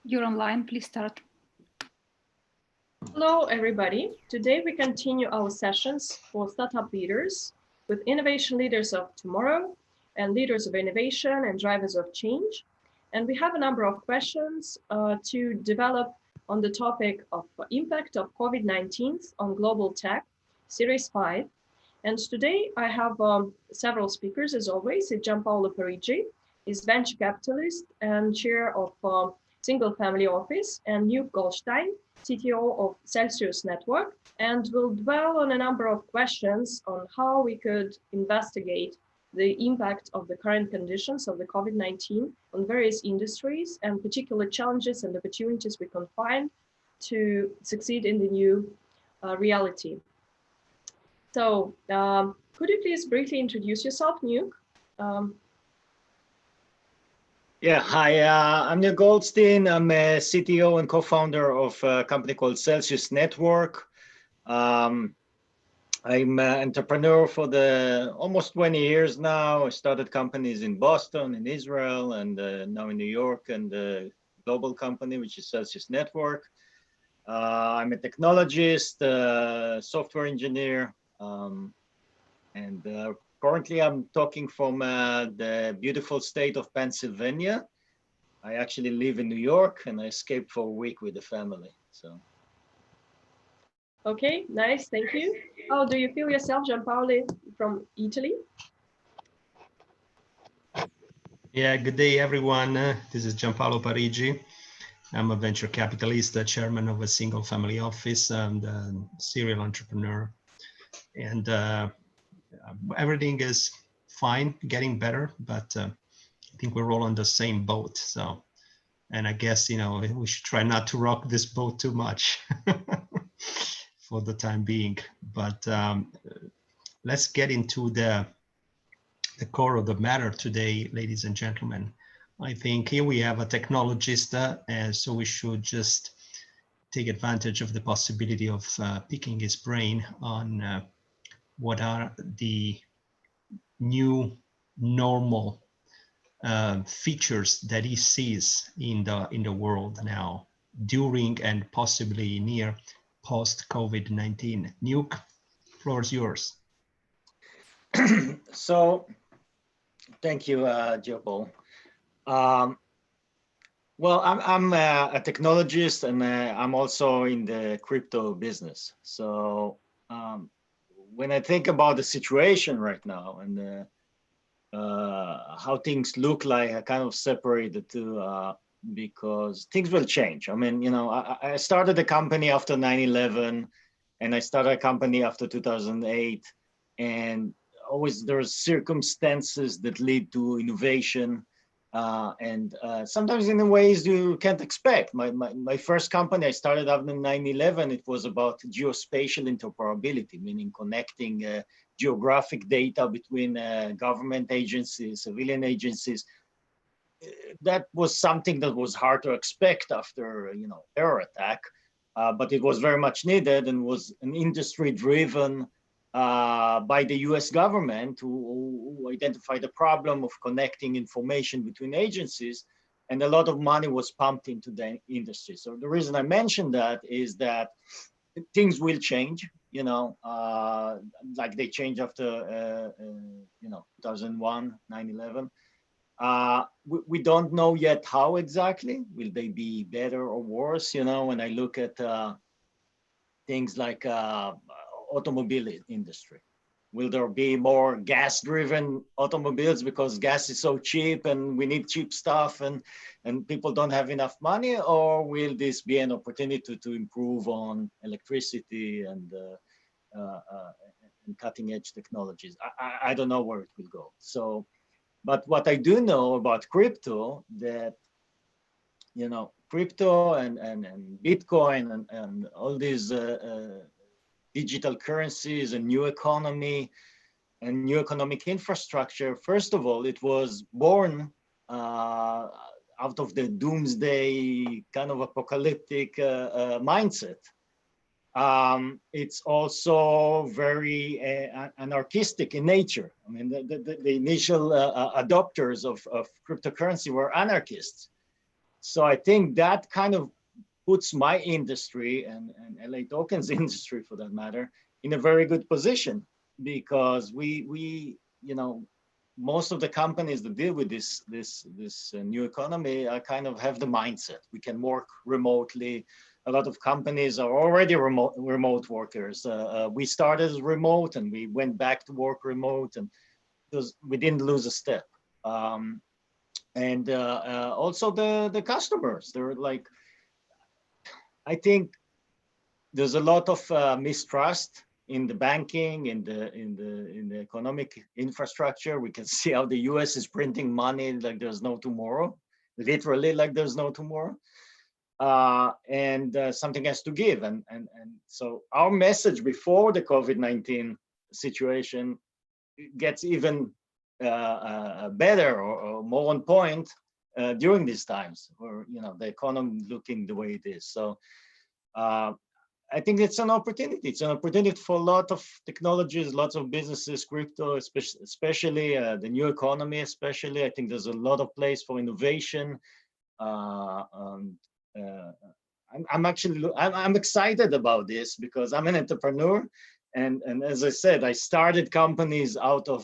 You're online, please start. Hello, everybody. Today we continue our sessions for startup leaders with innovation leaders of tomorrow and leaders of innovation and drivers of change. And we have a number of questions to develop on the topic of impact of COVID-19 on global tech, Series 5. And today I have several speakers, as always. Gianpaolo Parigi is venture capitalist and chair of Single Family Office, and David Goldstein, CTO of Celsius Network, and will dwell on a number of questions on how we could investigate the impact of the current conditions of the COVID-19 on various industries and particular challenges and opportunities we can find to succeed in the new reality. So could you please briefly introduce yourself, Nuke? Yeah, hi, I'm David Goldstein. I'm a CTO and co-founder of a company called Celsius Network. I'm an entrepreneur for almost 20 years now. I started companies in Boston, in Israel, and now in New York, and a global company, which is Celsius Network. I'm a technologist, software engineer, and currently I'm talking from the beautiful state of Pennsylvania. I actually live in New York, and I escaped for a week with the family. So. Okay, nice, thank you. How do you feel yourself, Gianpaolo, from Italy? Yeah, good day, everyone. This is Gianpaolo Parigi. I'm a venture capitalist, chairman of a single family office, and a serial entrepreneur. And everything is fine, getting better, but I think we're all on the same boat. So, and I guess, you know, we should try not to rock this boat too much for the time being. But let's get into the core of the matter today, ladies and gentlemen. I think here we have a technologist, and so we should just take advantage of the possibility of picking his brain on what are the new normal features that he sees in the world now, during and possibly near post COVID-19. Nuke, floor is yours. So, thank you, Gianpaolo. Well, I'm a technologist, and I'm also in the crypto business. So when I think about the situation right now and how things look like, I kind of separate the two because things will change. I mean, you know, I started a company after 9/11, and I started a company after 2008, and always there's circumstances that lead to innovation. And sometimes in ways you can't expect. My first company I started after 9/11, it was about geospatial interoperability, meaning connecting geographic data between government agencies, civilian agencies. That was something that was hard to expect after, you know, terror attack, but it was very much needed and was an industry driven by the US government who identified the problem of connecting information between agencies, and a lot of money was pumped into the industry. So the reason I mentioned that is that things will change, you know, like they changed after, you know, 2001, 9/11. We don't know yet how exactly. Will they be better or worse? You know, when I look at things like automobile industry. Will there be more gas-driven automobiles because gas is so cheap and we need cheap stuff and people don't have enough money? Or will this be an opportunity to improve on electricity and cutting-edge technologies? I don't know where it will go. So, but what I do know about crypto, that, you know, crypto and Bitcoin and all these digital currencies and new economy and new economic infrastructure, first of all, it was born out of the doomsday kind of apocalyptic mindset. It's also very anarchistic in nature. I mean, the initial adopters of cryptocurrency were anarchists. So I think that kind of puts my industry and LA tokens industry, for that matter, in a very good position, because we most of the companies that deal with this new economy kind of have the mindset we can work remotely. A lot of companies are already remote workers. We started as remote and we went back to work remote, and we didn't lose a step. And also the customers, they're like, I think there's a lot of mistrust in the banking, in the economic infrastructure. We can see how the US is printing money like there's no tomorrow, literally like there's no tomorrow. And something has to give. And so our message before the COVID-19 situation gets even better or more on point during these times, where the economy looking the way it is. So I think it's an opportunity. It's an opportunity for a lot of technologies, lots of businesses, crypto, especially the new economy. Especially, I think there's a lot of place for innovation. I'm excited about this because I'm an entrepreneur, and as I said, I started companies out of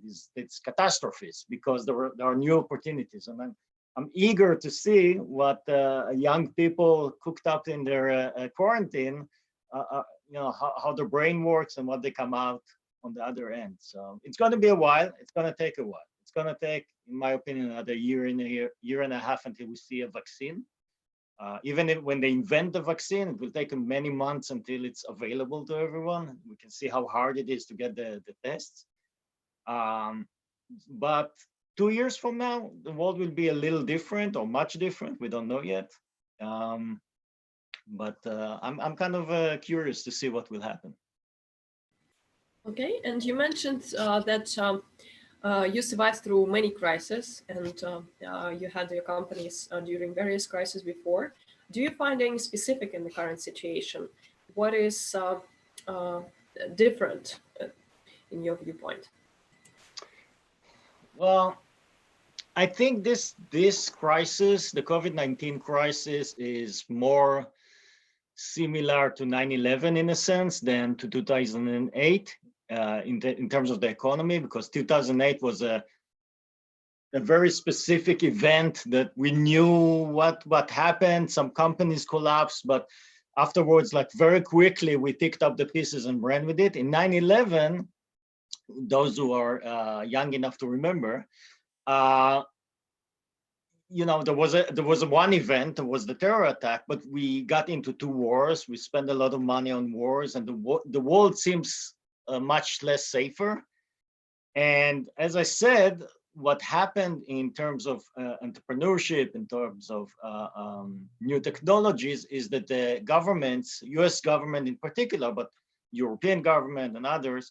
these catastrophes because there are new opportunities, and I'm eager to see what young people cooked up in their quarantine, how their brain works and what they come out on the other end. So it's going to be a while. It's going to take a while. It's going to take, in my opinion, another year and a half until we see a vaccine. Even when they invent the vaccine, it will take many months until it's available to everyone. We can see how hard it is to get the tests. But 2 years from now, the world will be a little different or much different. We don't know yet. But I'm kind of curious to see what will happen. Okay, and you mentioned that you survived through many crises, and you had your companies during various crises before. Do you find anything specific in the current situation? What is different in your viewpoint? Well, I think this crisis, the COVID-19 crisis, is more similar to 9/11 in a sense than to 2008 in terms of the economy, because 2008 was a very specific event that we knew what happened. Some companies collapsed, but afterwards, like very quickly, we picked up the pieces and ran with it. In 9/11, those who are young enough to remember, there was one event, there was the terror attack, but we got into 2 wars. We spent a lot of money on wars, and the world seems much less safer. And as I said, what happened in terms of entrepreneurship, in terms of new technologies, is that the governments, US government in particular, but European government and others,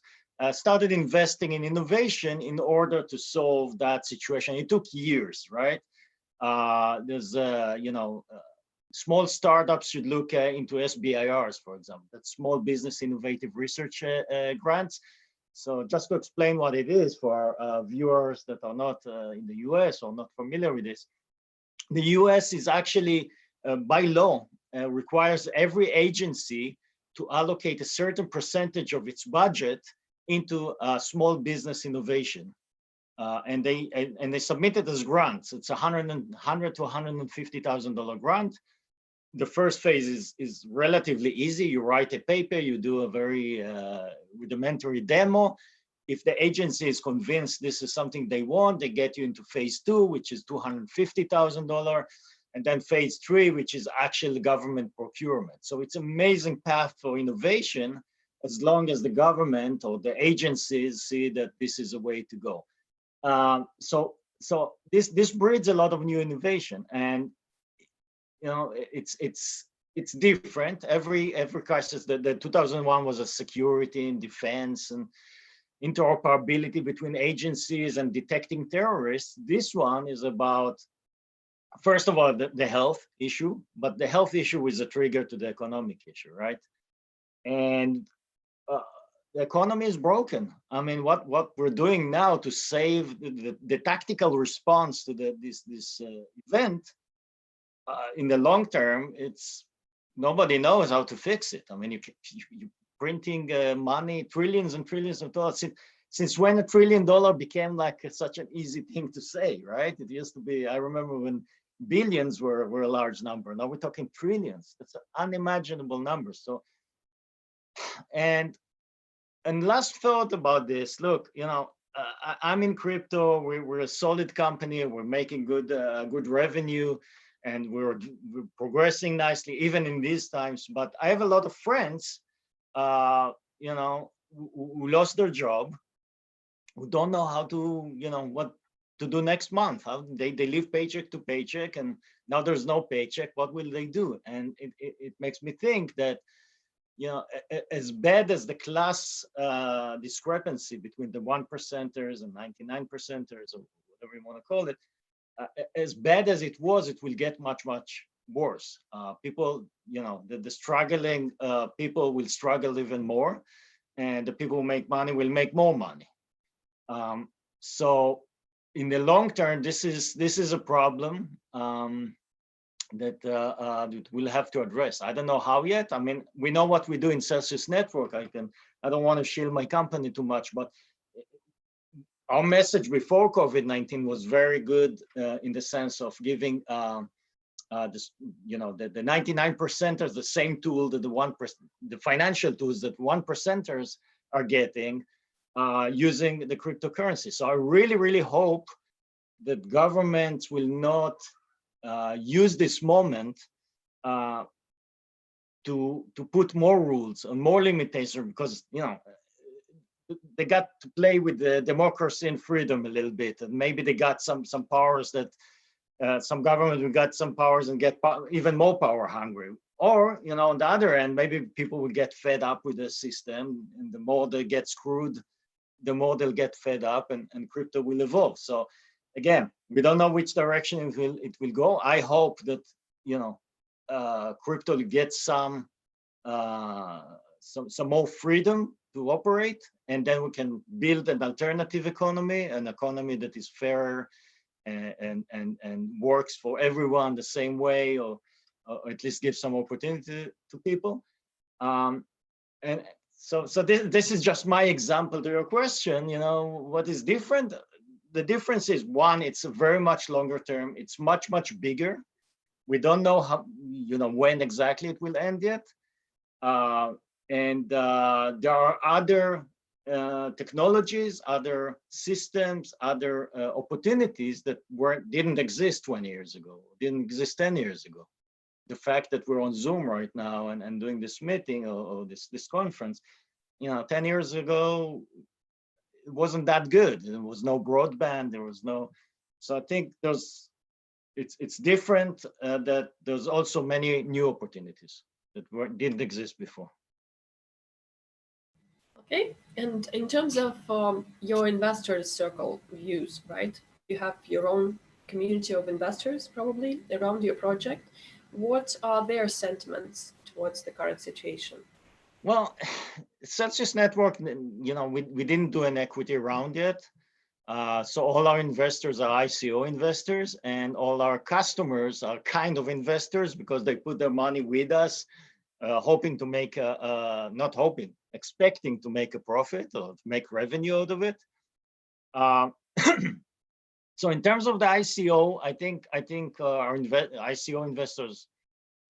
started investing in innovation in order to solve that situation. It took years, right? There's, small startups should look into SBIRs, for example, that's Small Business Innovative Research grants. So just to explain what it is for our viewers that are not in the US or not familiar with this, the US is actually, by law, requires every agency to allocate a certain percentage of its budget into small business innovation. And they submit it as grants. It's $100,000 to $150,000 grant. The first phase is relatively easy. You write a paper, you do a very rudimentary demo. If the agency is convinced this is something they want, they get you into phase 2, which is $250,000, and then phase 3, which is actual government procurement. So it's an amazing path for innovation, as long as the government or the agencies see that this is a way to go. So this breeds a lot of new innovation, and it's different. Every crisis. The 2001 was a security and defense and interoperability between agencies and detecting terrorists. This one is about, first of all, the health issue, but the health issue is a trigger to the economic issue, right? And the economy is broken. I mean, what we're doing now to save the tactical response to this event in the long term, nobody knows how to fix it. I mean, you printing money, trillions and trillions of dollars. Since when $1 trillion became like such an easy thing to say, right? It used to be, I remember when billions were a large number. Now we're talking trillions. That's an unimaginable number. So, and last thought about this, look, I'm in crypto. We're a solid company. We're making good revenue, and we're progressing nicely even in these times. But I have a lot of friends, who lost their job, who don't know how to, what to do next month. How they live paycheck to paycheck, and now there's no paycheck. What will they do? And it makes me think that, as bad as the class discrepancy between the 1%ers and 99%ers, or whatever you want to call it, as bad as it was, it will get much, much worse. People, the struggling people will struggle even more, and the people who make money will make more money. So in the long term, this is a problem that we'll have to address. I don't know how yet. I mean, we know what we do in Celsius Network. I don't want to shield my company too much, but our message before COVID-19 was very good in the sense of giving this, the 99%ers the same tool that the financial tools that 1%ers are getting using the cryptocurrency. So I really, really hope that governments will not use this moment to put more rules and more limitations, because they got to play with the democracy and freedom a little bit, and maybe they got some powers that some government will get some powers and get even more power hungry. Or, on the other end, maybe people will get fed up with the system, and the more they get screwed, the more they'll get fed up, and crypto will evolve. So again, we don't know which direction it will go. I hope that, crypto gets some more freedom to operate, and then we can build an alternative economy, an economy that is fairer and works for everyone the same way, or at least gives some opportunity to people. And so this is just my example to your question. What is different? The difference is, one, it's a very much longer term. It's much, much bigger. We don't know how, when exactly it will end yet. And there are other technologies, other systems, other opportunities that didn't exist 20 years ago, didn't exist 10 years ago. The fact that we're on Zoom right now and doing this meeting or this conference, 10 years ago, it wasn't that good. There was no broadband. There was no. So I think it's different. That there's also many new opportunities that didn't exist before. Okay, and in terms of your investors circle views, right? You have your own community of investors probably around your project. What are their sentiments towards the current situation? Well, Celsius Network, we didn't do an equity round yet. So all our investors are ICO investors, and all our customers are kind of investors because they put their money with us, hoping to make not hoping, expecting to make a profit or to make revenue out of it. So in terms of the ICO, I think our ICO investors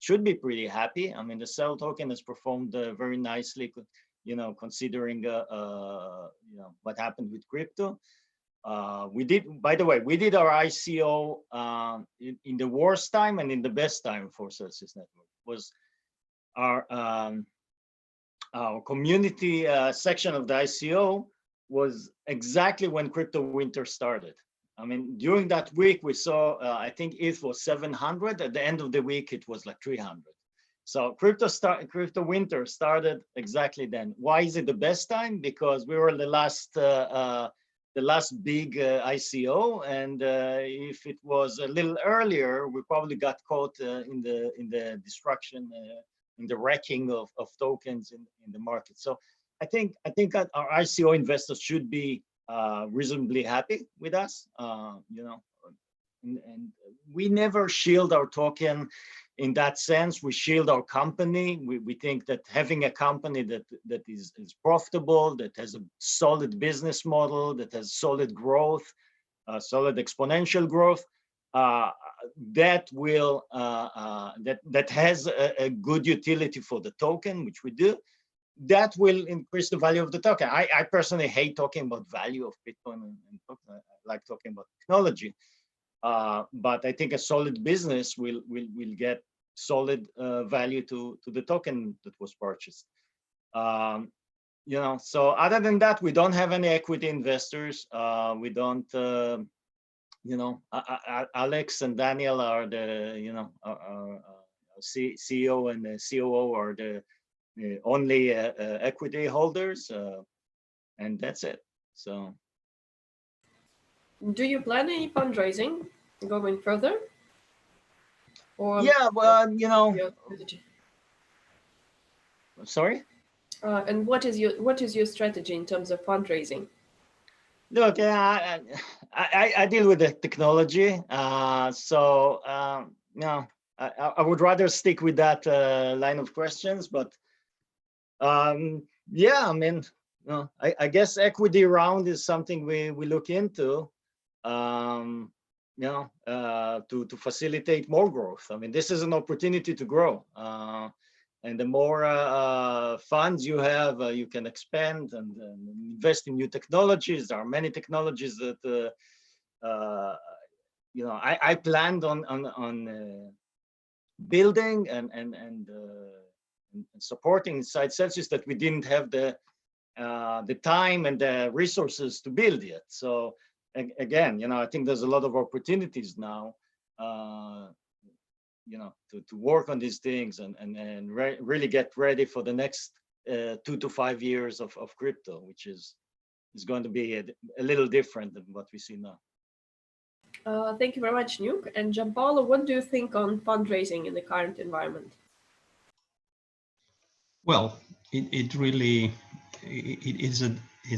should be pretty happy. I mean, the Cell token has performed very nicely, considering what happened with crypto. By the way, we did our ICO in the worst time and in the best time for Celsius Network. Was our community section of the ICO was exactly when crypto winter started. I mean, during that week, we saw, I think ETH was 700. At the end of the week, it was like 300. So crypto winter started exactly then. Why is it the best time? Because we were the last big ICO, and if it was a little earlier, we probably got caught in the destruction, in the wrecking of tokens in the market. So I think our ICO investors should be reasonably happy with us, and we never shield our token in that sense. We shield our company. We think that having a company that is profitable, that has a solid business model, that has solid growth, solid exponential growth, that will that has a good utility for the token, which we do, that will increase the value of the token. I personally hate talking about value of Bitcoin and token. I like talking about technology, but I think a solid business will get solid value to the token that was purchased. You know, so other than that, we don't have any equity investors. We don't. You know, Alex and Daniel are the, you know, our CEO and the COO are the only equity holders, and that's it. So, do you plan any fundraising going further? Or yeah, well, you know, sorry. And what is your strategy in terms of fundraising? Look, I deal with the technology, so no, I would rather stick with that line of questions. But yeah, I mean, you know, I guess equity round is something we look into, you know, to facilitate more growth. I mean, this is an opportunity to grow. And the more funds you have, you can expand and invest in new technologies. There are many technologies that, you know, I planned on building and supporting inside Celsius that we didn't have the time and the resources to build yet. So again, you know, I think there's a lot of opportunities now. You know, to work on these things and really get ready for the next 2 to 5 years of crypto, which is going to be a little different than what we see now. Thank you very much, Nuke. And Gianpaolo, what do you think on fundraising in the current environment? Well, it really is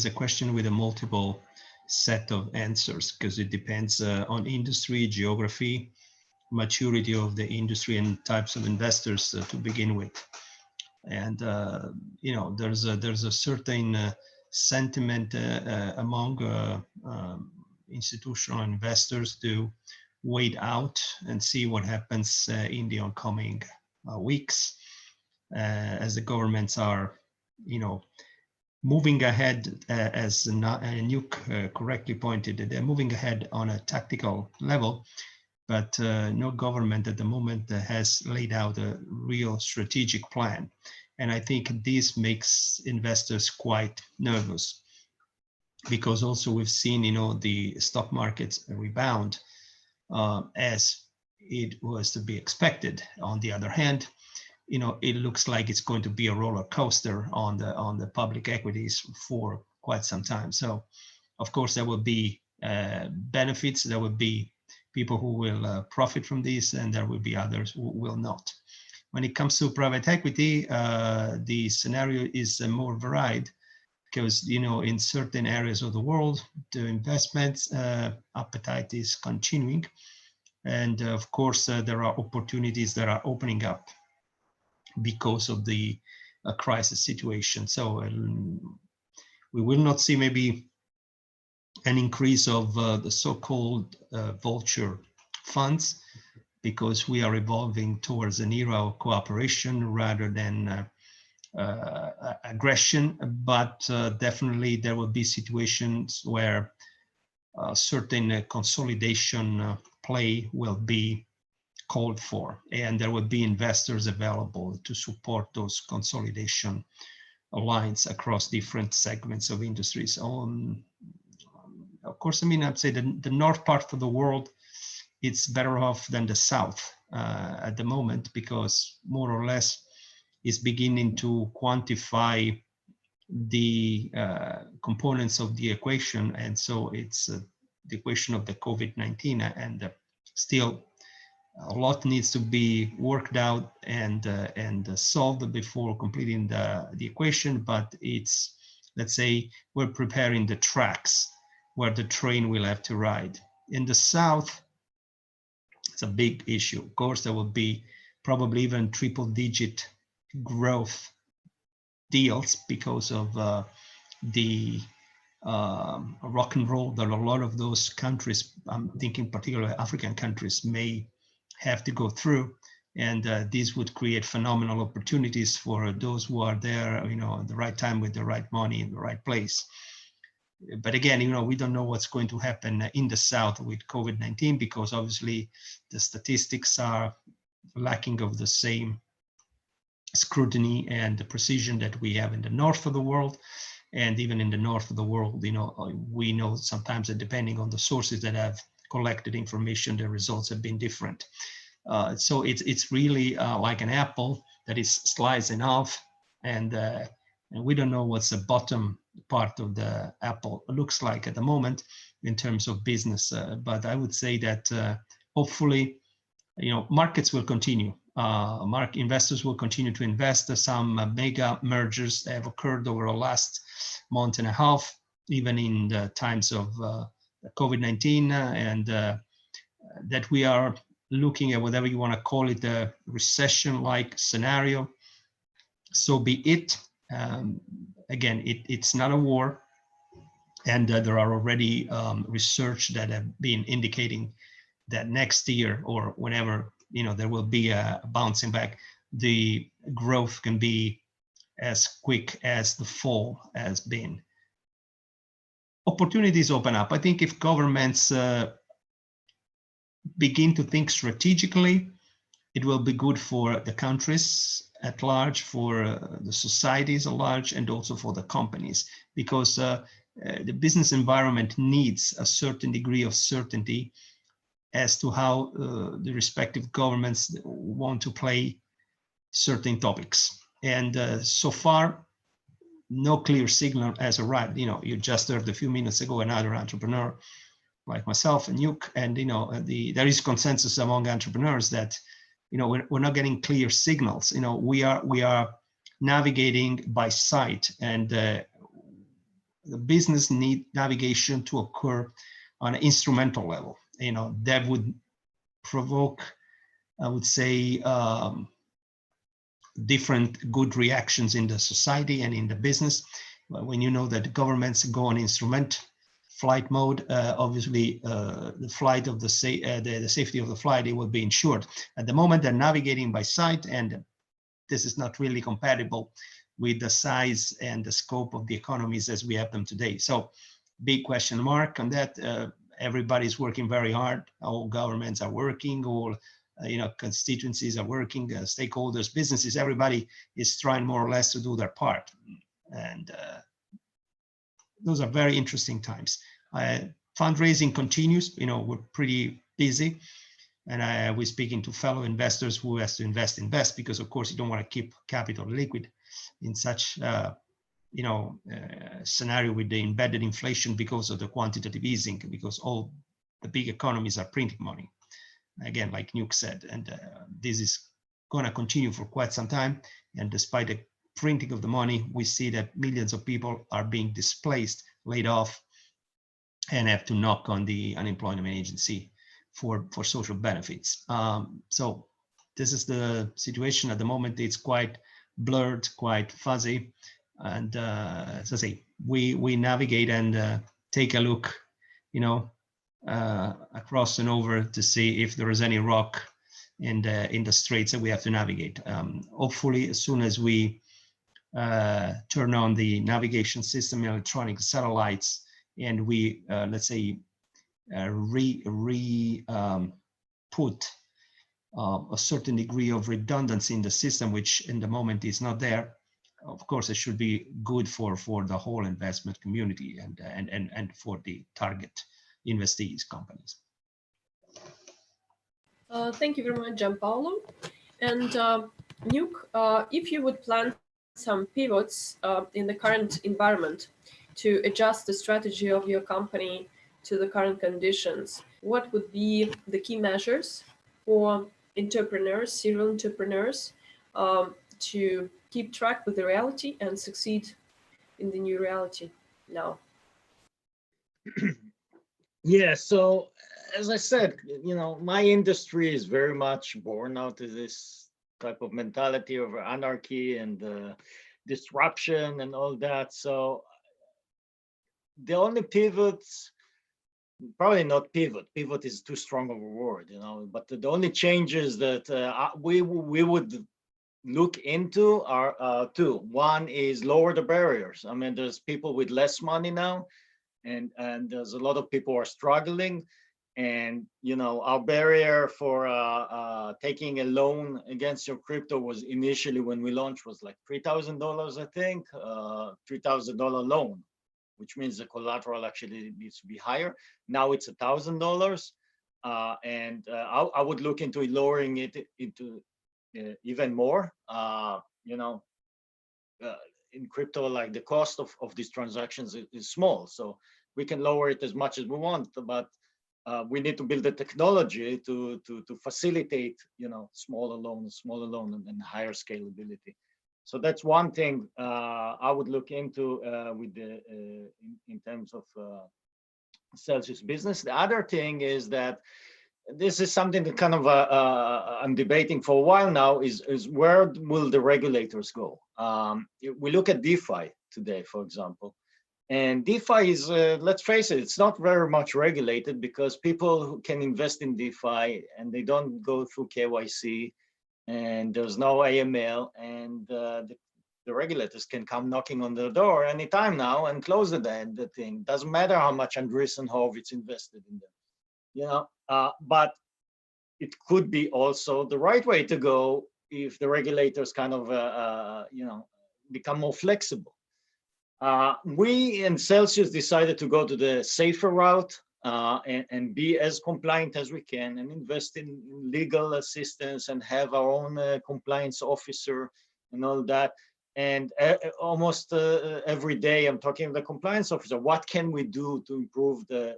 a question with a multiple set of answers, because it depends on industry, geography, maturity of the industry, and types of investors to begin with. And you know, there's a certain sentiment among institutional investors to wait out and see what happens in the oncoming weeks, as the governments are, you know, moving ahead, as Nuke correctly pointed, they're moving ahead on a tactical level. But no government at the moment has laid out a real strategic plan. And I think this makes investors quite nervous, because also we've seen, you know, the stock markets rebound as it was to be expected. On the other hand, you know, it looks like it's going to be a roller coaster on the public equities for quite some time. So, of course, there will be benefits. There will be people who will profit from this, and there will be others who will not. When it comes to private equity, the scenario is more varied, because, you know, in certain areas of the world, the investment appetite is continuing. And of course, there are opportunities that are opening up because of the crisis situation. So we will not see maybe an increase of the so-called vulture funds, because we are evolving towards an era of cooperation rather than aggression. But definitely there will be situations where certain consolidation play will be called for, and there will be investors available to support those consolidation lines across different segments of industries. Of course, I mean, I'd say the north part of the world, it's better off than the south at the moment, because more or less is beginning to quantify the components of the equation. And so it's the equation of the COVID-19, and still a lot needs to be worked out and solved before completing the equation. But it's, let's say, we're preparing the tracks where the train will have to ride. In the south, It's a big issue. Of course, there will be probably even triple-digit growth deals because of the rock and roll that a lot of those countries, I'm thinking particularly African countries, may have to go through. And this would create phenomenal opportunities for those who are there, you know, at the right time with the right money in the right place. But again, you know, we don't know what's going to happen in the South with COVID-19, because obviously the statistics are lacking of the same scrutiny and the precision that we have in the north of the world. And even in the north of the world, you know, we know sometimes that depending on the sources that have collected information, the results have been different. So it's really like an apple that is sliced in half, and we don't know what's the bottom part of the apple looks like at the moment in terms of business. But I would say that hopefully, you know, markets will continue. Investors will continue to invest. Some mega mergers have occurred over the last month and a half, even in the times of COVID-19, and that we are looking at whatever you want to call it, a recession-like scenario. So be it. Again, it's not a war, and there are already research that have been indicating that next year or whenever, you know, there will be a bouncing back, the growth can be as quick as the fall has been. Opportunities open up. I think if governments begin to think strategically, it will be good for the countries at large, for the societies at large, and also for the companies, because the business environment needs a certain degree of certainty as to how the respective governments want to play certain topics. And so far, no clear signal has arrived. You know, you just heard a few minutes ago another entrepreneur like myself and Nuke, and you know, there is consensus among entrepreneurs that, you know, we're not getting clear signals. You know, we are navigating by sight, and the business need navigation to occur on an instrumental level. You know, that would provoke, I would say, different good reactions in the society and in the business. When you know that governments go on instrument flight mode, obviously the flight of the safety of the flight, it will be ensured. At the moment, they're navigating by sight, and this is not really compatible with the size and the scope of the economies as we have them today. So big question mark on that. Everybody's working very hard. All governments are working, all you know, constituencies are working, stakeholders, businesses, everybody is trying more or less to do their part. And those are very interesting times. Fundraising continues. You know, we're pretty busy, and I was speaking to fellow investors who has to invest, because of course you don't want to keep capital liquid in such you know, scenario with the embedded inflation because of the quantitative easing, because all the big economies are printing money, again, like Nuke said, and this is going to continue for quite some time. And despite the printing of the money, we see that millions of people are being displaced, laid off, and have to knock on the unemployment agency for social benefits. So this is the situation at the moment. It's quite blurred, quite fuzzy. And as I say, we navigate and take a look, you know, across and over to see if there is any rock in the straits that we have to navigate. Hopefully, as soon as we turn on the navigation system, electronic satellites, and we let's say put a certain degree of redundancy in the system, which in the moment is not there. Of course, it should be good for the whole investment community and for the target investees companies. Thank you very much, Gianpaolo. And Nuke, if you would plan some pivots in the current environment to adjust the strategy of your company to the current conditions, what would be the key measures for entrepreneurs, serial entrepreneurs, to keep track with the reality and succeed in the new reality now? Yeah, so as I said, my industry is very much born out of this type of mentality of anarchy and disruption and all that. So the only pivots, probably not pivot is too strong of a word, but the only changes that we would look into are two. One is lower the barriers. I mean, there's people with less money now, and there's a lot of people who are struggling. And our barrier for taking a loan against your crypto was initially, when we launched, was like $3,000, I think, $3,000 loan, which means the collateral actually needs to be higher. Now it's $1,000, and I would look into lowering it into even more. In crypto, like the cost of these transactions is small, so we can lower it as much as we want, but we need to build the technology to facilitate, smaller loans, and higher scalability. So that's one thing I would look into with the in terms of Celsius business. The other thing is that this is something that kind of I'm debating for a while now, is where will the regulators go? We look at DeFi today, for example, and DeFi is, let's face it, it's not very much regulated, because people who can invest in DeFi and they don't go through KYC, and there's no AML, and the regulators can come knocking on the door anytime now and close the thing. Doesn't matter how much Andreessen Horowitz invested in them. But it could be also the right way to go if the regulators kind of, become more flexible. We in Celsius decided to go to the safer route and be as compliant as we can, and invest in legal assistance and have our own compliance officer and all that. And almost every day I'm talking to the compliance officer, what can we do to improve the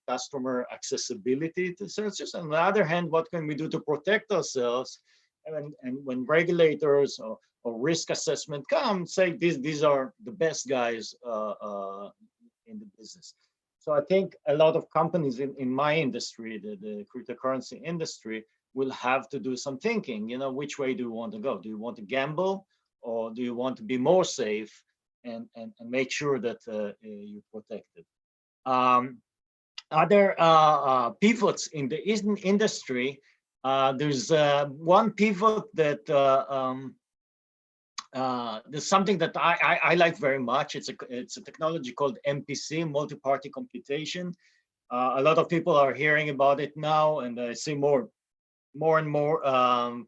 customer accessibility to Celsius? On the other hand, what can we do to protect ourselves? And when regulators or risk assessment come, say these are the best guys in the business. So I think a lot of companies in my industry, the cryptocurrency industry, will have to do some thinking. Which way do you want to go? Do you want to gamble, or do you want to be more safe and make sure that you're protected? Other pivots in the industry, there's one pivot that there's something that I like very much. It's a technology called MPC, multi-party computation. A lot of people are hearing about it now, and I see more and more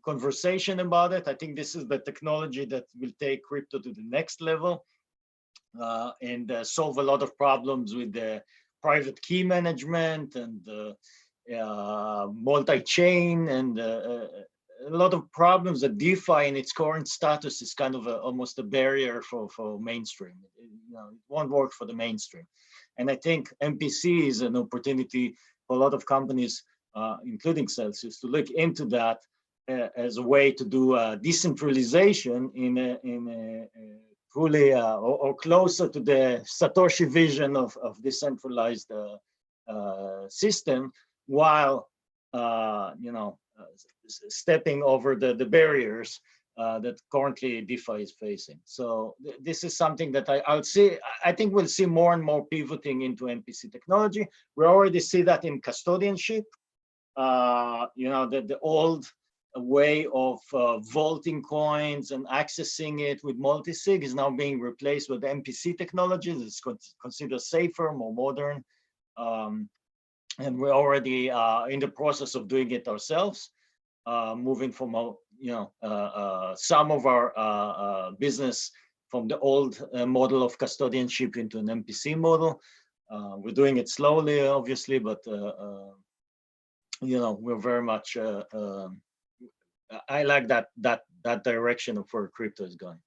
conversation about it. I think this is the technology that will take crypto to the next level and solve a lot of problems with the private key management and multi-chain, and a lot of problems that DeFi in its current status is kind of almost a barrier for mainstream. It won't work for the mainstream. And I think MPC is an opportunity for a lot of companies, including Celsius, to look into that as a way to do decentralization in a truly or closer to the Satoshi vision of decentralized system, while stepping over the barriers that currently DeFi is facing. So this is something that I think we'll see more and more pivoting into MPC technology. We already see that in custodianship. The old way of vaulting coins and accessing it with multi-sig is now being replaced with MPC technologies. It's considered safer, more modern, and we're already in the process of doing it ourselves, moving from some of our business from the old model of custodianship into an MPC model. We're doing it slowly, obviously, but we're very much. I like that direction of where crypto is going.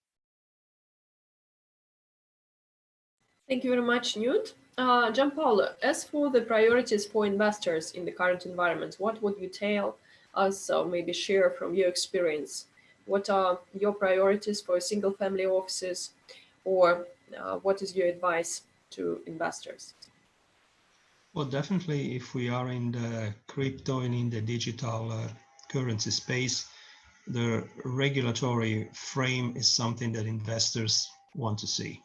Thank you very much, Newt. Gianpaolo, as for the priorities for investors in the current environment, what would you tell us, or maybe share from your experience? What are your priorities for single-family offices, or what is your advice to investors? Well, definitely, if we are in the crypto and in the digital currency space, the regulatory frame is something that investors want to see,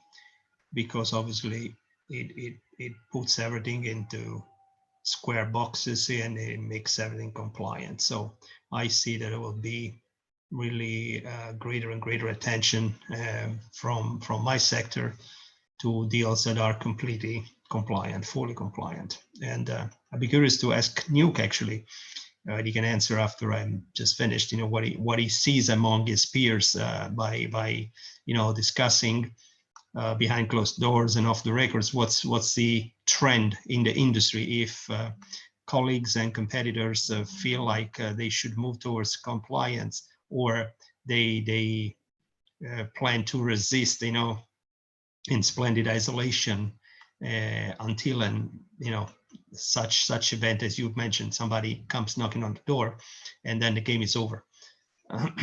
because obviously it puts everything into square boxes and it makes everything compliant. So I see that it will be really greater and greater attention from my sector to deals that are completely compliant, fully compliant. And I'd be curious to ask Nuke actually. He can answer after I'm just finished. You know what he sees among his peers by discussing behind closed doors and off the records. What's the trend in the industry if colleagues and competitors feel like they should move towards compliance, or they plan to resist, in splendid isolation until such event as you've mentioned, somebody comes knocking on the door, and then the game is over. If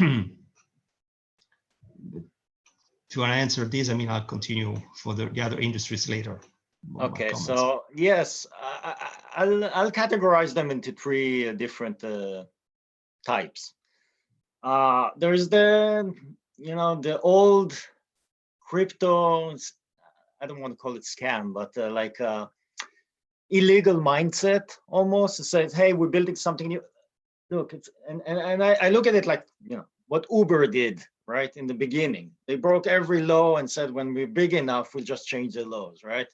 you want to answer this, I'll continue for the other industries later. Okay, so yes, I'll categorize them into three different types. There's the old crypto, I don't want to call it scam, but like illegal mindset almost. It says, hey, we're building something new. Look, and I look at it like, what Uber did, right? In the beginning, they broke every law and said, when we're big enough, we'll just change the laws, right?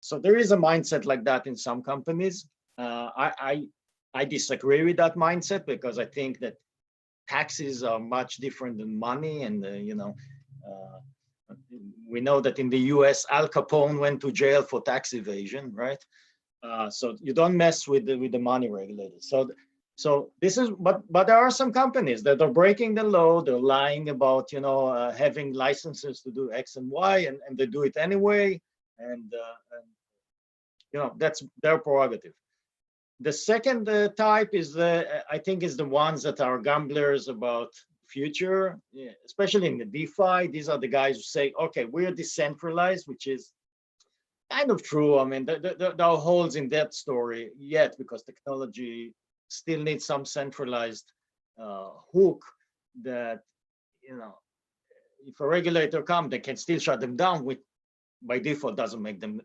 So there is a mindset like that in some companies. I disagree with that mindset, because I think that taxes are much different than money. And, we know that in the US, Al Capone went to jail for tax evasion, right? So you don't mess with the money regulators. So this is, but there are some companies that are breaking the law. They're lying about, having licenses to do X and Y, and they do it anyway. And that's their prerogative. The second type is I think is the ones that are gamblers about future, especially in the DeFi. These are the guys who say, okay, we're decentralized, which is kind of true. I mean, there are holes in that story yet, because technology still needs some centralized hook that, if a regulator comes, they can still shut them down, which by default doesn't make them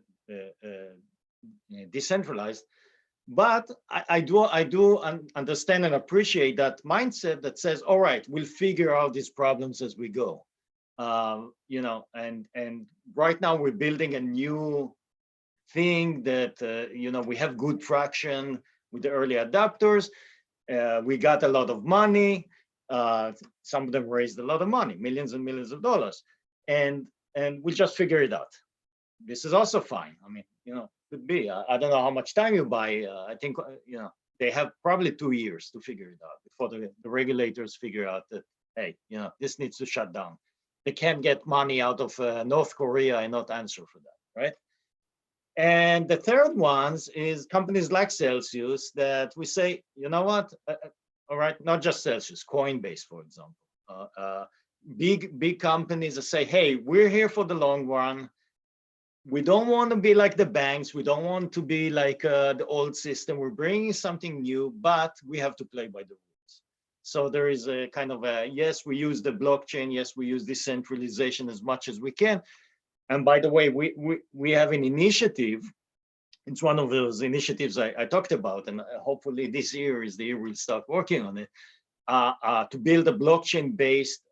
decentralized. But I do understand and appreciate that mindset that says, all right, we'll figure out these problems as we go. And right now we're building a new thing that, we have good traction with the early adopters. We got a lot of money. Some of them raised a lot of money, millions and millions of dollars. And we'll just figure it out. This is also fine. I mean, could be. I don't know how much time you buy. I think, they have probably 2 years to figure it out before the regulators figure out that, hey, this needs to shut down. They can't get money out of North Korea and not answer for that, right? And the third ones is companies like Celsius that we say, you know what? All right, not just Celsius, Coinbase, for example. Big companies that say, hey, we're here for the long run. We don't want to be like the banks. We don't want to be like the old system. We're bringing something new, but we have to play by the rules. So there is a kind of yes, we use the blockchain. Yes, we use decentralization as much as we can. And by the way, we have an initiative. It's one of those initiatives I talked about, and hopefully this year is the year we'll start working on it, to build a blockchain-based,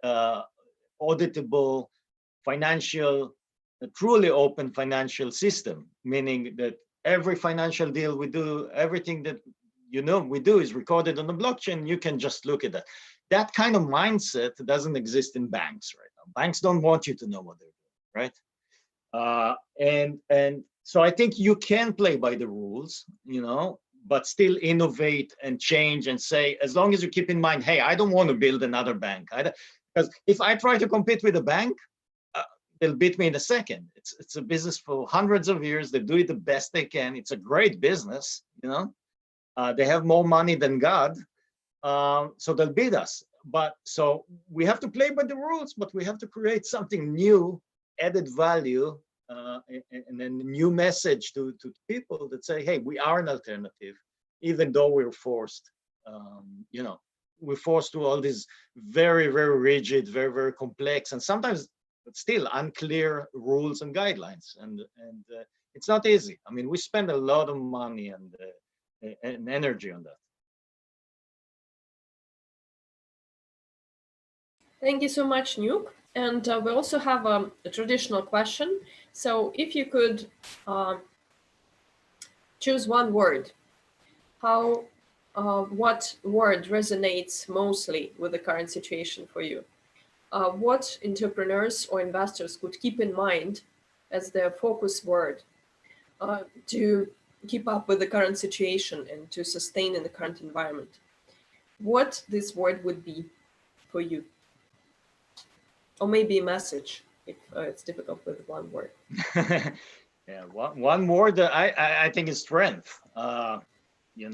auditable, a truly open financial system, meaning that every financial deal we do, everything that we do is recorded on the blockchain. You can just look at that. That kind of mindset doesn't exist in banks right now. Banks don't want you to know what they're doing, right? And so I think you can play by the rules, but still innovate and change and say, as long as you keep in mind, hey, I don't want to build another bank. Because if I try to compete with a bank, they'll beat me in a second. It's a business for hundreds of years. They do it the best they can. It's a great business, They have more money than God, so they'll beat us. But so we have to play by the rules, but we have to create something new, added value, and then a new message to people that say, hey, we are an alternative, even though we're forced, we're forced to all these very, very rigid, very, very complex, and sometimes but still unclear rules and guidelines. And it's not easy. I mean, we spend a lot of money and energy on that. Thank you so much, Nuke. And we also have a traditional question. So if you could choose one word, what word resonates mostly with the current situation for you? What entrepreneurs or investors could keep in mind as their focus word to keep up with the current situation and to sustain in the current environment? What this word would be for you? Or maybe a message, if it's difficult with one word. Yeah, one word that I think is strength. You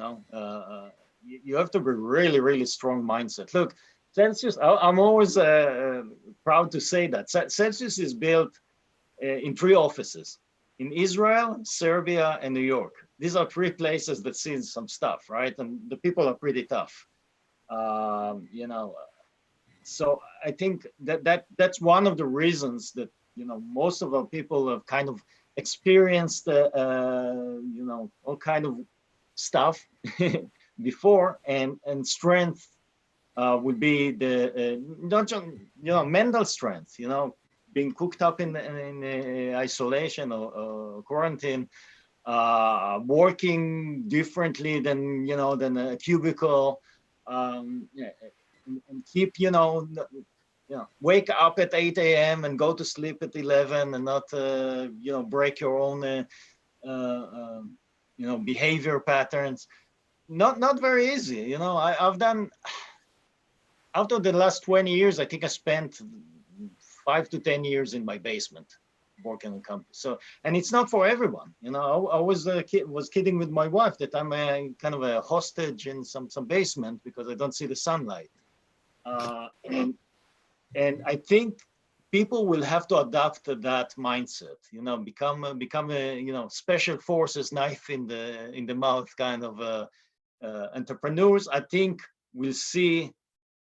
have to be really, really strong mindset. Look, Celsius, I'm always proud to say that. Celsius is built in 3 offices, in Israel, Serbia, and New York. These are 3 places that see some stuff, right? And the people are pretty tough. So I think that's one of the reasons that most of our people have kind of experienced all kind of stuff before, and strength would be the not just mental strength, being cooked up in isolation or quarantine, working differently than a cubicle. And keep, wake up at 8 a.m. and go to sleep at 11 and not, break your own, behavior patterns. Not very easy. I've done, out of the last 20 years, I think I spent 5 to 10 years in my basement working on campus. So, and it's not for everyone. I was kidding with my wife that I'm kind of a hostage in some basement because I don't see the sunlight. And I think people will have to adapt to that mindset, become a special forces knife in the mouth kind of entrepreneurs. I think we'll see,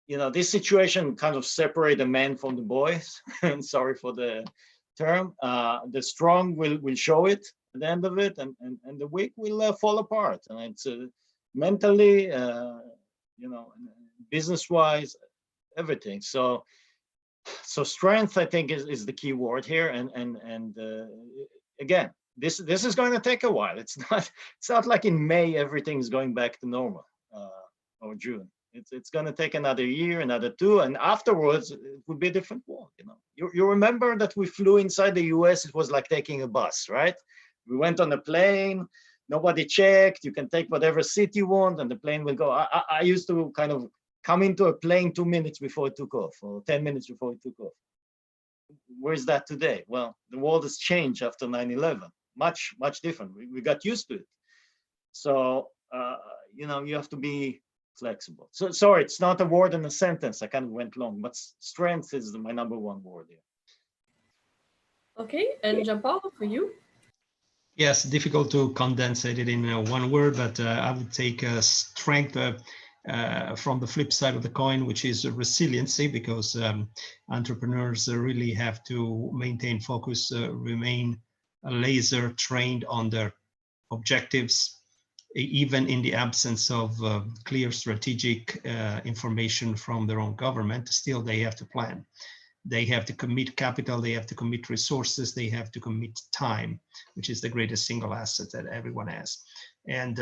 this situation kind of separate the men from the boys. And sorry for the term. The strong will show it at the end of it, and the weak will fall apart. And it's mentally, business-wise, everything. So strength, I think, is the key word here. And again, this is going to take a while. It's not like in May everything's going back to normal, or June. It's going to take another year, another 2, and afterwards it would be a different world. You remember that we flew inside the US? It was like taking a bus, right? We went on a plane. Nobody checked. You can take whatever seat you want, and the plane will go. I used to kind of come into a plane 2 minutes before it took off, or 10 minutes before it took off. Where's that today? Well, the world has changed after 9/11. Much, much different. We got used to it. So, you have to be flexible. So, sorry, it's not a word in a sentence. I kind of went long, but strength is my number 1 word here. Okay, and Gianpaolo, for you? Yes, difficult to condense it in 1 word, but I would take strength from the flip side of the coin, which is resiliency, because entrepreneurs really have to maintain focus, remain laser trained on their objectives, even in the absence of clear strategic information from their own government. Still, they have to plan. They have to commit capital, they have to commit resources, they have to commit time, which is the greatest single asset that everyone has. And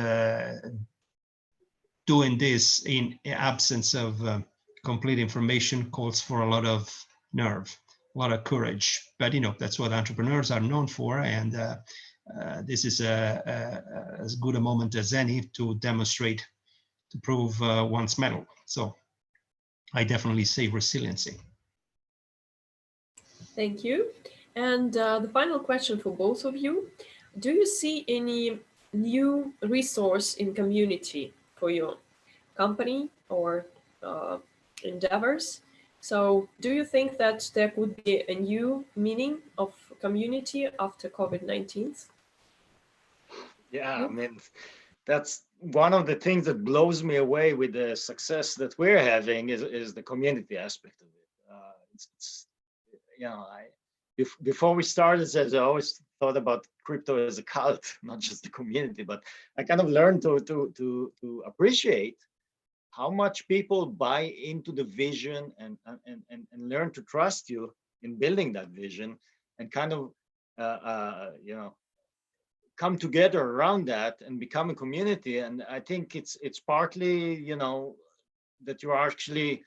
doing this in absence of complete information calls for a lot of nerve, a lot of courage. But that's what entrepreneurs are known for, and this is as good a moment as any to demonstrate, to prove one's mettle. So I definitely say resiliency. Thank you. And the final question for both of you: do you see any new resource in community for your company or endeavors? So do you think that there could be a new meaning of community after COVID-19? Yeah, I mean, that's one of the things that blows me away with the success that we're having is the community aspect of it. You know, before we started, as I always thought about crypto as a cult, not just the community, but I kind of learned to appreciate how much people buy into the vision and learn to trust you in building that vision and kind of you know, come together around that and become a community. And I think it's partly, you know, that you are actually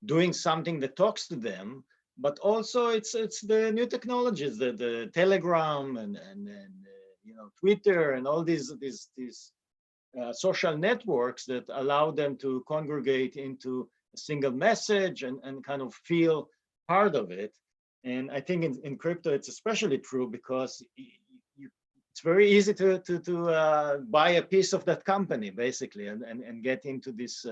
doing something that talks to them, but also it's the new technologies, the Telegram and you know, Twitter and all these social networks that allow them to congregate into a single message and kind of feel part of it. And I think in crypto it's especially true because it's very easy to buy a piece of that company basically and get into this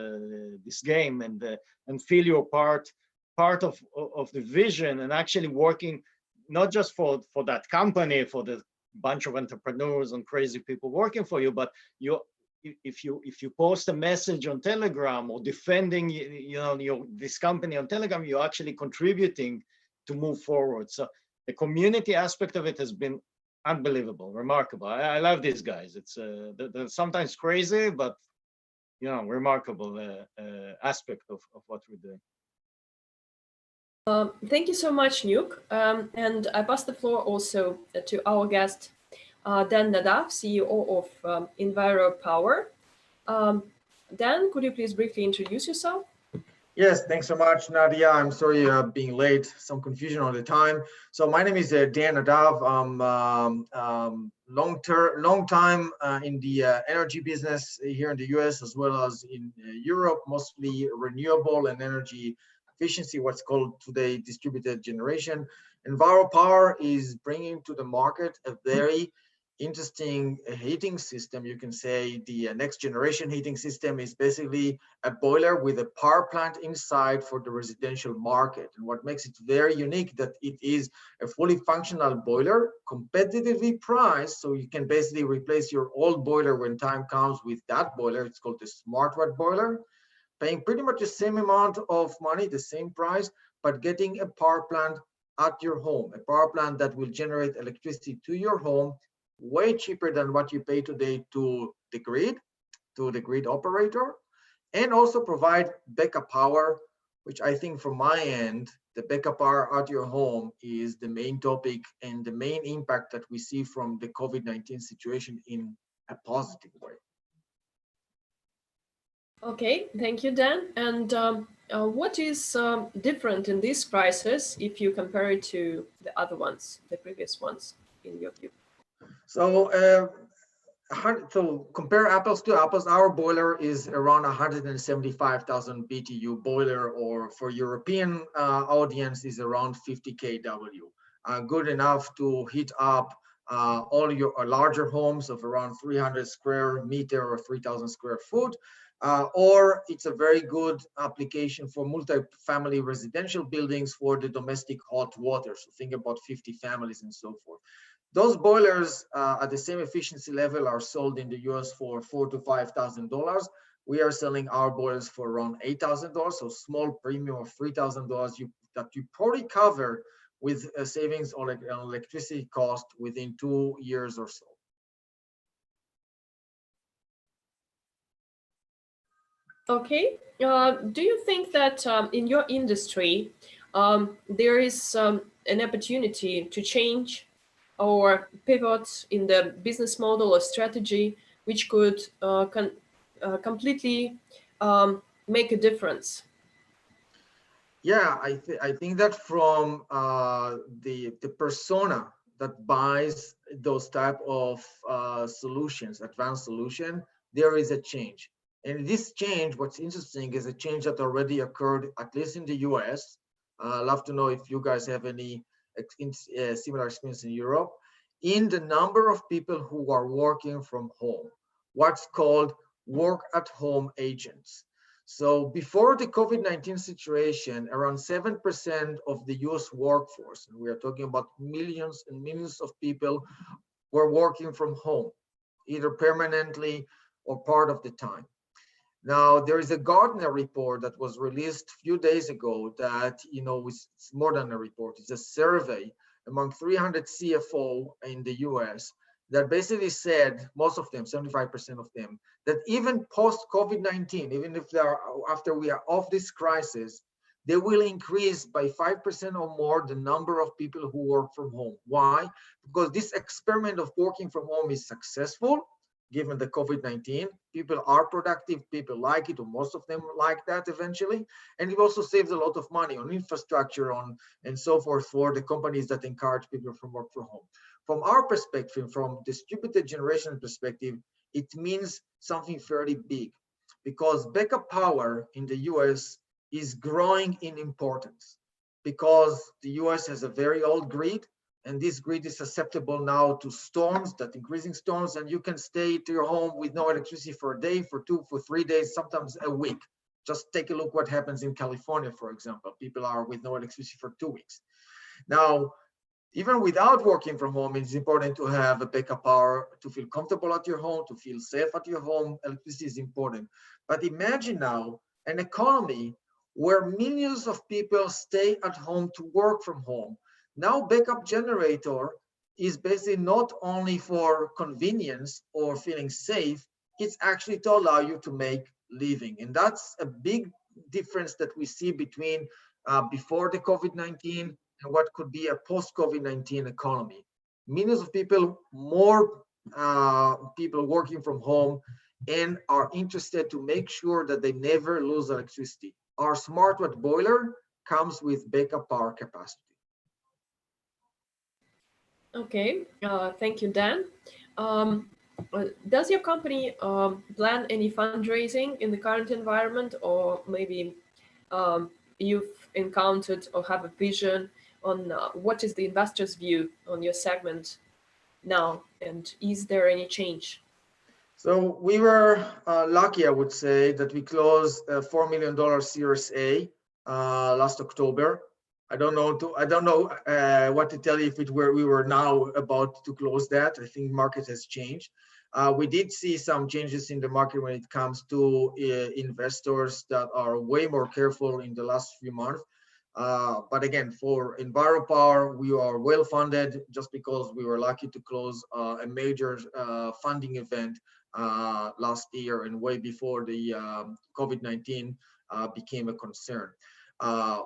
this game and feel you're part of the vision and actually working not just for that company, for the bunch of entrepreneurs and crazy people working for you, but if you post a message on Telegram or defending this company on Telegram, you're actually contributing to move forward. So the community aspect of it has been unbelievable, remarkable. I love these guys. It's they're sometimes crazy, but you know, remarkable aspect of what we're doing. Thank you so much, Nuke. And I pass the floor also to our guest, Dan Nadav, CEO of EnviroPower. Dan, could you please briefly introduce yourself? Yes, thanks so much, Nadya. I'm sorry being late, some confusion on the time. So my name is Dan Nadav. I'm long time in the energy business here in the US as well as in Europe, mostly renewable and energy efficiency, what's called today distributed generation. EnviroPower is bringing to the market a very interesting heating system. You can say the next generation heating system is basically a boiler with a power plant inside for the residential market. And what makes it very unique that it is a fully functional boiler, competitively priced, so you can basically replace your old boiler when time comes with that boiler. It's called the smart watt boiler, paying pretty much the same amount of money, the same price, but getting a power plant at your home, a power plant that will generate electricity to your home way cheaper than what you pay today to the grid operator, and also provide backup power, which I think from my end, the backup power at your home is the main topic and the main impact that we see from the COVID-19 situation in a positive way. Okay, thank you, Dan. And what is different in this crisis if you compare it to the other ones, the previous ones, in your view? So, so compare apples to apples. Our boiler is around 175,000 BTU boiler, or for European audience is around 50 kW. Good enough to heat up all your larger homes of around 300 square meter or 3,000 square foot. Or it's a very good application for multi-family residential buildings for the domestic hot water. So think about 50 families and so forth. Those boilers at the same efficiency level are sold in the US for $4,000 to $5,000. We are selling our boilers for around $8,000, so small premium of $3,000 that you probably cover with a savings on electricity cost within 2 years or so. Okay. Do you think that in your industry, there is an opportunity to change or pivot in the business model or strategy, which could completely make a difference? Yeah, I think that from the persona that buys those type of solutions, advanced solution, there is a change. And this change, what's interesting is a change that already occurred, at least in the US. I'd love to know if you guys have any similar experience in Europe, in the number of people who are working from home, what's called work at home agents. So before the COVID-19 situation, around 7% of the US workforce, and we are talking about millions and millions of people, were working from home, either permanently or part of the time. Now, there is a Gartner report that was released a few days ago that, it's more than a report, it's a survey among 300 CFO in the US that basically said, most of them, 75% of them, that even post-COVID-19, even if after we are off this crisis, they will increase by 5% or more the number of people who work from home. Why? Because this experiment of working from home is successful, given the COVID-19. People are productive, people like it, or most of them like that eventually. And it also saves a lot of money on infrastructure and so forth for the companies that encourage people from work from home. From our perspective, from distributed generation perspective, it means something fairly big, because backup power in the US is growing in importance, because the US has a very old grid, and this grid is susceptible now to storms, that increasing storms, and you can stay to your home with no electricity for a day, for 2, for 3 days, sometimes a week. Just take a look what happens in California, for example. People are with no electricity for 2 weeks. Now, even without working from home, it's important to have a backup power to feel comfortable at your home, to feel safe at your home. Electricity is important. But imagine now an economy where millions of people stay at home to work from home. Now, backup generator is basically not only for convenience or feeling safe, it's actually to allow you to make living. And that's a big difference that we see between before the COVID-19 and what could be a post-COVID-19 economy. Millions of people, more people working from home, and are interested to make sure that they never lose electricity. Our smart watt boiler comes with backup power capacity. Okay, thank you, Dan. Does your company plan any fundraising in the current environment, or maybe you've encountered or have a vision on what is the investor's view on your segment now, and is there any change? So we were lucky, I would say, that we closed a $4 million Series A last October. I don't know what to tell you if we were now about to close that. I think market has changed. We did see some changes in the market when it comes to investors that are way more careful in the last few months. But again, for EnviroPower, we are well funded just because we were lucky to close a major funding event last year and way before the COVID-19 became a concern.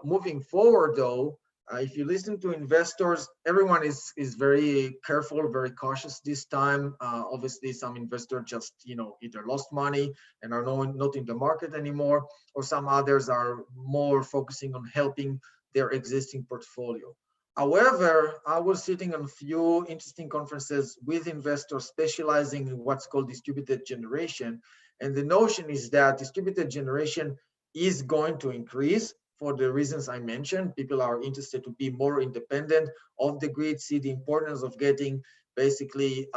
Moving forward, though, if you listen to investors, everyone is very careful, very cautious this time. Obviously, some investors just either lost money and are not in the market anymore, or some others are more focusing on helping their existing portfolio. However, I was sitting on a few interesting conferences with investors specializing in what's called distributed generation, and the notion is that distributed generation is going to increase. For the reasons I mentioned, people are interested to be more independent of the grid, see the importance of getting basically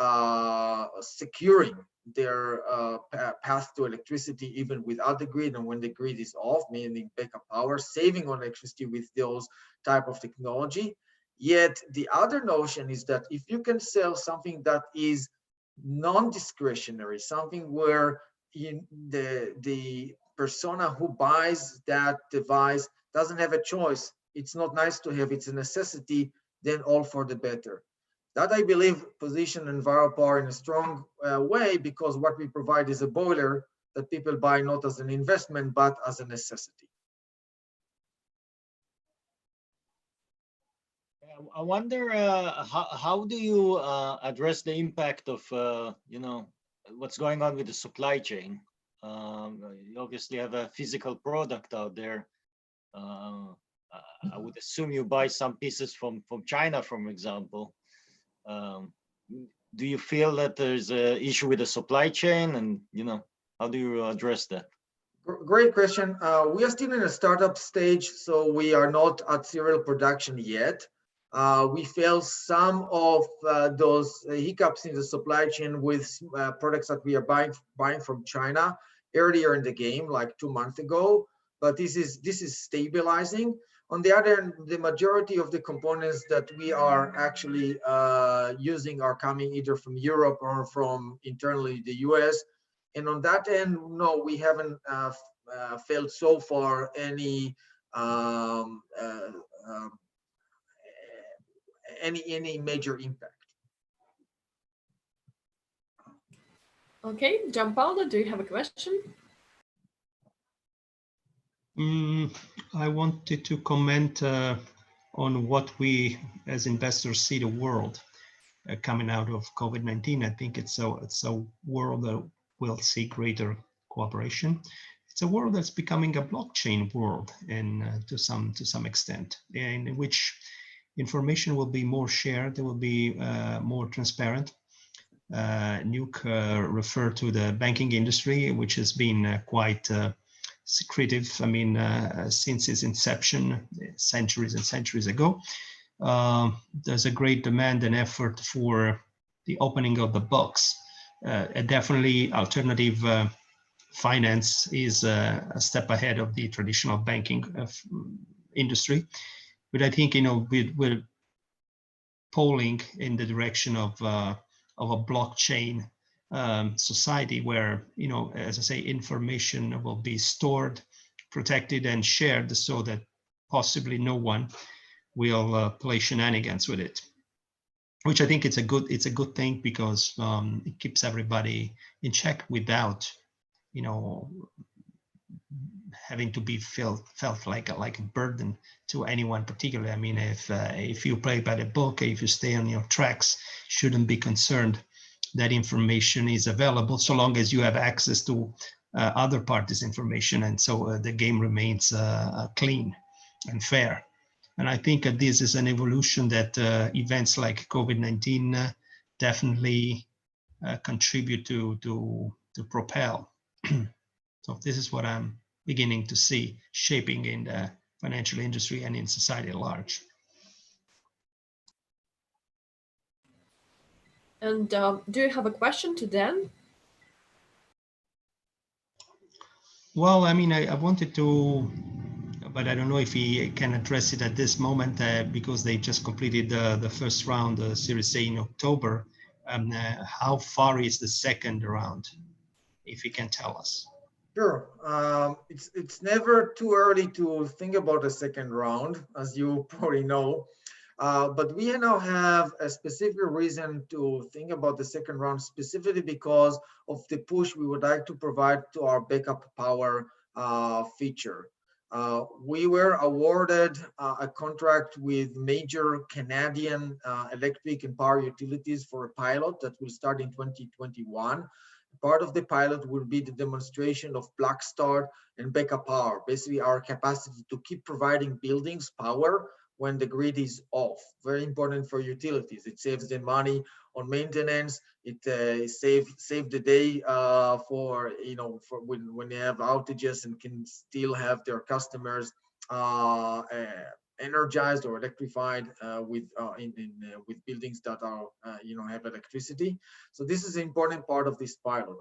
securing their path to electricity even without the grid, and when the grid is off, meaning backup power, saving on electricity with those type of technology. Yet the other notion is that if you can sell something that is non-discretionary, something where the persona who buys that device doesn't have a choice, it's not nice to have, it's a necessity, then all for the better. That, I believe, position EnviroPower in a strong way, because what we provide is a boiler that people buy not as an investment, but as a necessity. I wonder how do you address the impact of what's going on with the supply chain? You obviously have a physical product out there. I would assume you buy some pieces from China, for example. Do you feel that there's an issue with the supply chain, and how do you address that? Great question. We are still in a startup stage, so we are not at serial production yet. We felt some of those hiccups in the supply chain with products that we are buying from China. earlier in the game, like 2 months ago, but this is stabilizing. On the other hand, the majority of the components that we are actually using are coming either from Europe or from internally the US. And on that end, no, we haven't felt so far any any major impact. Okay, Gianpaolo, do you have a question? I wanted to comment on what we as investors see the world coming out of COVID-19. I think it's a world that will see greater cooperation. It's a world that's becoming a blockchain world, and to some extent, in which information will be more shared. There will be more transparent. Nuke referred to the banking industry, which has been quite secretive. I mean, since its inception, centuries and centuries ago. There's a great demand and effort for the opening of the books. Definitely alternative finance is a step ahead of the traditional banking industry. But I think, we're polling in the direction of a blockchain society where, as I say, information will be stored, protected, and shared so that possibly no one will play shenanigans with it, which I think it's a good thing, because it keeps everybody in check without, having to be felt like a burden to anyone particularly. I mean, if you play by the book, if you stay on your tracks, shouldn't be concerned that information is available so long as you have access to other parties' information, and so the game remains clean and fair. And I think this is an evolution that events like COVID-19 definitely contribute to propel. So this is what I'm beginning to see shaping in the financial industry and in society at large. And do you have a question to Dan? Well, I mean, I wanted to, but I don't know if he can address it at this moment because they just completed the first round, Series A in October. How far is the second round, if he can tell us? Sure. It's never too early to think about a second round, as you probably know. But we now have a specific reason to think about the second round, specifically because of the push we would like to provide to our backup power feature. We were awarded a contract with major Canadian electric and power utilities for a pilot that will start in 2021. Part of the pilot will be the demonstration of black start and backup power, basically our capacity to keep providing buildings power when the grid is off. Very important for utilities. It saves them money on maintenance. It save the day for when they have outages and can still have their customers energized or electrified with buildings that are have electricity. So this is an important part of this pilot.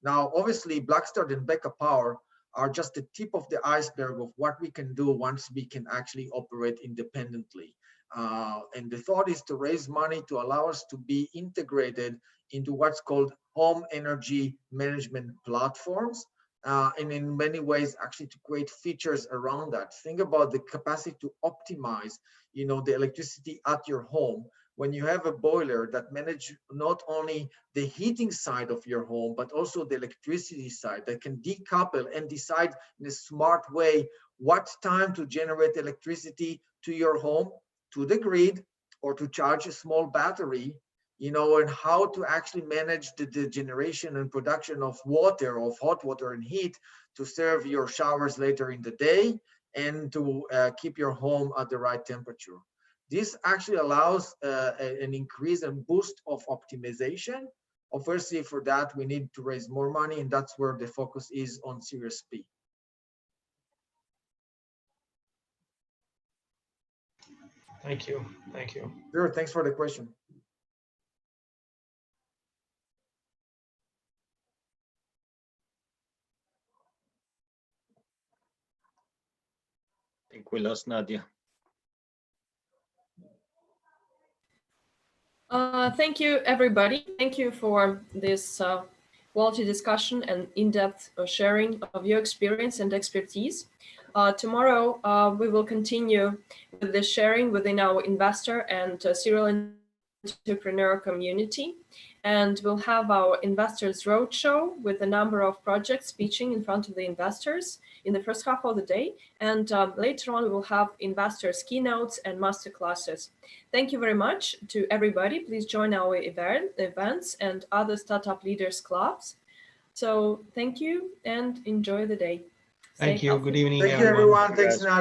Now, obviously, black start and backup power are just the tip of the iceberg of what we can do once we can actually operate independently. And the thought is to raise money to allow us to be integrated into what's called home energy management platforms. And in many ways, actually to create features around that. Think about the capacity to optimize, the electricity at your home. When you have a boiler that manages not only the heating side of your home, but also the electricity side, that can decouple and decide in a smart way what time to generate electricity to your home, to the grid, or to charge a small battery, and how to actually manage the generation and production of water, of hot water and heat to serve your showers later in the day and to keep your home at the right temperature. This actually allows an increase and boost of optimization. Obviously, for that, we need to raise more money, and that's where the focus is on Series B. Thank you. Thank you. Sure, thanks for the question. I think we lost Nadya. Thank you, everybody. Thank you for this quality discussion and in-depth sharing of your experience and expertise. Tomorrow, we will continue with the sharing within our investor and serial entrepreneur community. And we'll have our investors roadshow with a number of projects pitching in front of the investors in the first half of the day. And later on, we will have investors keynotes and masterclasses. Thank you very much to everybody. Please join our events and other startup leaders clubs. So thank you and enjoy the day. Thank you. Good evening, Thank you, everyone. Thanks, Nadya.